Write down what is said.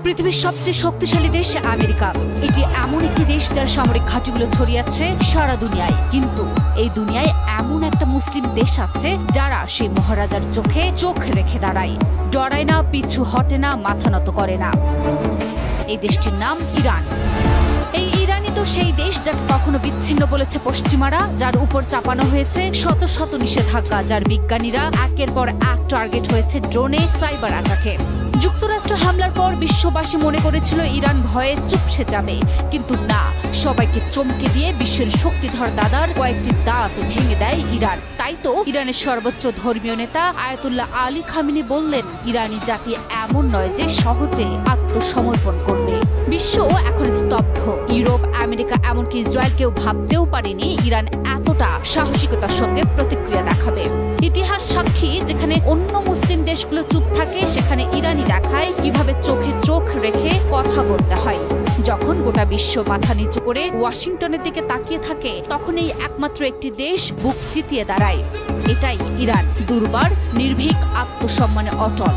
পৃথিবীর সবচেয়ে শক্তিশালী দেশ আমেরিকা। এটি এমন একটি দেশ যার সামরিক ঘাঁটিগুলো ছড়িয়ে আছে সারা দুনিয়ায়। কিন্তু এই দুনিয়ায় এমন একটা মুসলিম দেশ আছে যারা সেই মহারাজার চোখে চোখ রেখে দাঁড়ায়, ডরায় না, পিছু হটে না, মাথা নত করে না। এই দেশটির নাম ইরান। এই ইরানই তো সেই দেশ যাকে কখনো বিচ্ছিন্ন বলেছে পশ্চিমারা, যার উপর চাপানো হয়েছে শত শত নিষেধাজ্ঞা, যার বিজ্ঞানীরা একের পর এক টার্গেট হয়েছে ড্রোনে, সাইবার অ্যাটাকে। যুক্তরাষ্ট্র হামলার পর বিশ্ববাসী মনে করেছিল ইরান ভয়ে চুপসে যাবে, কিন্তু না, সবাইকে চমকে দিয়ে বিশ্বের শক্তিধর দাদার কয়েকটি দাঁত ভেঙে দেয় ইরান। তাই তো ইরানের সর্বোচ্চ ধর্মীয় নেতা আয়াতুল্লাহ আলী খামেনি বললেন, ইরানি জাতি এমন নয় যে সহজে আত্মসমর্পণ করবে। বিশ্ব এখন স্তব্ধ। ইউরোপ, আমেরিকা, এমনকি ইসরায়েল কেউ ভাবতেও পারেনি ইরান এতটা সাহসিকতার সঙ্গে প্রতিক্রিয়া দেখাবে। ইতিহাস সাক্ষী, যেখানে অন্য মুসলিম দেশগুলো চুপ থাকে, সেখানে ইরানি দেখায় কিভাবে চোখে চোখ রেখে কথা বলতে হয়। যখন গোটা বিশ্ব মাথা নিচু করে ওয়াশিংটনের দিকে তাকিয়ে থাকে, তখন এই একমাত্র একটি দেশ বুক চিতিয়ে দাঁড়ায়। এটাই ইরান, দুর্বার, নির্ভীক, আত্মসম্মানে অটল।